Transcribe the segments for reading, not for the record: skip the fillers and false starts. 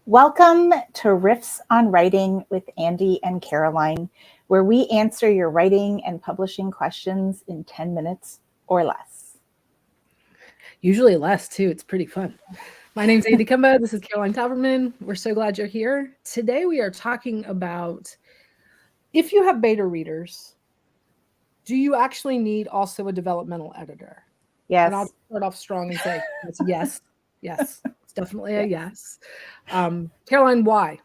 Welcome to Riffs on Writing with Andy and Caroline, where we answer your writing and publishing questions in 10 minutes or less. Usually less too. It's pretty fun. My name's Andy Cumba. This is Caroline Taberman. We're so glad you're here. Today we are talking about if you have beta readers, do you actually need also a developmental editor? Yes. And I'll start off strong and say yes. Yes. It's definitely a yes. Caroline, why?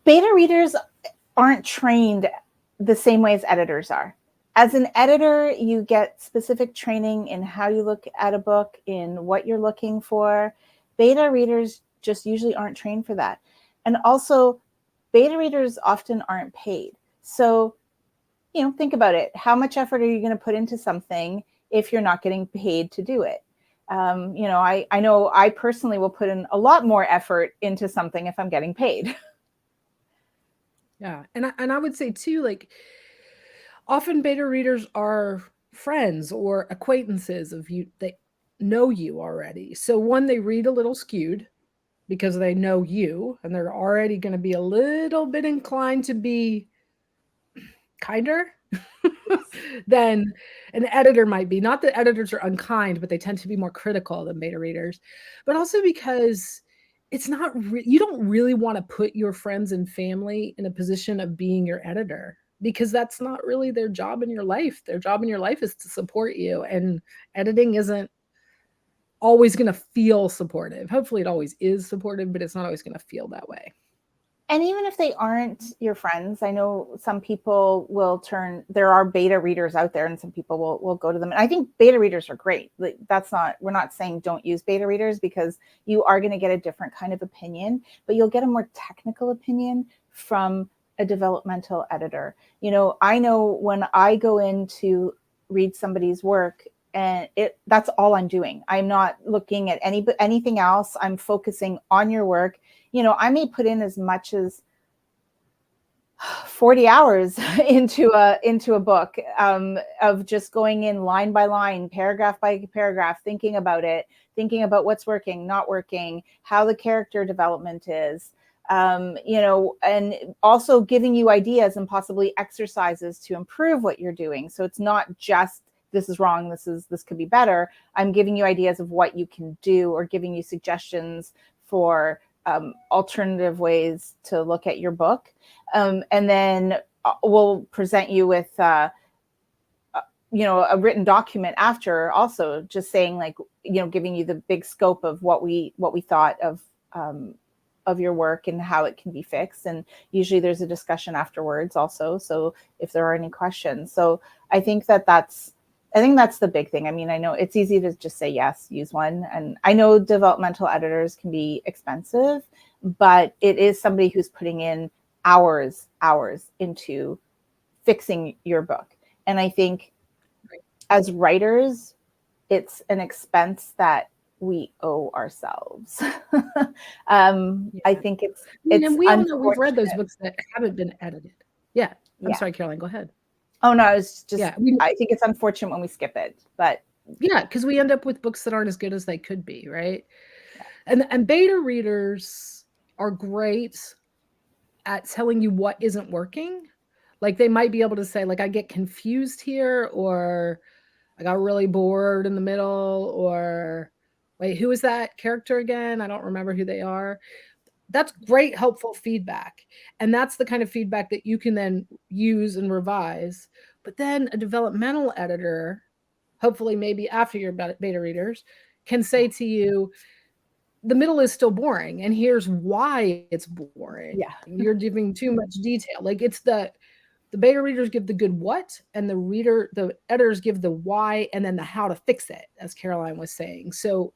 Beta readers aren't trained the same way as editors are. As an editor, you get specific training in how you look at a book, in what you're looking for. Beta readers just usually aren't trained for that. And also, beta readers often aren't paid. So, think about it. How much effort are you going to put into something if you're not getting paid to do it? I know I personally will put in a lot more effort into something if I'm getting paid. Yeah. And I would say too, like, often beta readers are friends or acquaintances of you. They know you already. So one, they read a little skewed because they know you and they're already going to be a little bit inclined to be kinder than an editor might be. Not that editors are unkind, but they tend to be more critical than beta readers. But also because it's not you don't really want to put your friends and family in a position of being your editor, because that's not really their job in your life. Their job in your life is to support you, and editing isn't always going to feel supportive. Hopefully it always is supportive, but it's not always going to feel that way. And even if they aren't your friends, I know some people will there are beta readers out there and some people will go to them. And I think beta readers are great. Like, we're not saying don't use beta readers, because you are going to get a different kind of opinion, but you'll get a more technical opinion from a developmental editor. I know when I go in to read somebody's work, and that's all I'm doing. I'm not looking at anything else. I'm focusing on your work. I may put in as much as 40 hours into a book, of just going in line by line, paragraph by paragraph, thinking about it, thinking about what's working, not working, how the character development is, and also giving you ideas and possibly exercises to improve what you're doing. So it's not just, this is wrong, this could be better. I'm giving you ideas of what you can do, or giving you suggestions for alternative ways to look at your book. And then we'll present you with a written document after, also just saying, like, giving you the big scope of what we thought of your work and how it can be fixed. And usually there's a discussion afterwards also, so if there are any questions. So I think that's the big thing. I mean, I know it's easy to just say yes, use one. And I know developmental editors can be expensive, but it is somebody who's putting in hours into fixing your book. And I think as writers, it's an expense that we owe ourselves. I think it's and we all know we've read those books that haven't been edited. Yeah. I'm sorry, Caroline, go ahead. Oh no, it's just, I think it's unfortunate when we skip it, but yeah, because we end up with books that aren't as good as they could be, right? Yeah. And beta readers are great at telling you what isn't working. Like, they might be able to say, like, I get confused here, or I got really bored in the middle, or wait, who is that character again? I don't remember who they are. That's great, helpful feedback. And that's the kind of feedback that you can then use and revise. But then a developmental editor, hopefully maybe after your beta readers, can say to you, the middle is still boring, and here's why it's boring. Yeah. You're giving too much detail. Like, it's the beta readers give the good what, and the editors give the why, and then the how to fix it, as Caroline was saying. So,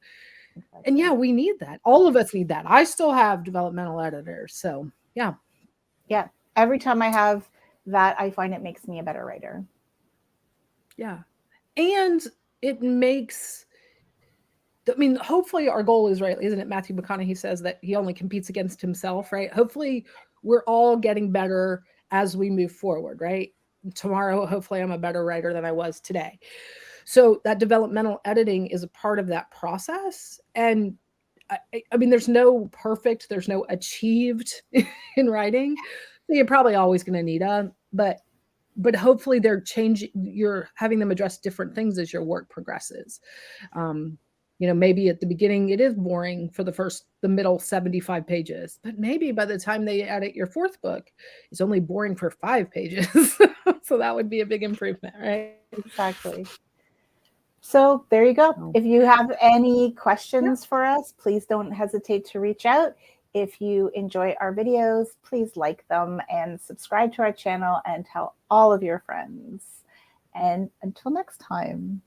and yeah, we need that. All of us need that. I still have developmental editors. So yeah. Yeah. Every time I have that, I find it makes me a better writer. Yeah. And it makes, I mean, hopefully our goal is, right, isn't it? Matthew McConaughey says that he only competes against himself, right? Hopefully we're all getting better as we move forward, right? Tomorrow, hopefully I'm a better writer than I was today. So that developmental editing is a part of that process. And I mean, there's no perfect, there's no achieved in writing. So you're probably always going to need a, but hopefully they're changing, you're having them address different things as your work progresses. Maybe at the beginning it is boring for the middle 75 pages, but maybe by the time they edit your fourth book, it's only boring for 5 pages. So that would be a big improvement, right? Exactly. So there you go. If you have any questions for us, please don't hesitate to reach out. If you enjoy our videos, please like them and subscribe to our channel and tell all of your friends. And until next time.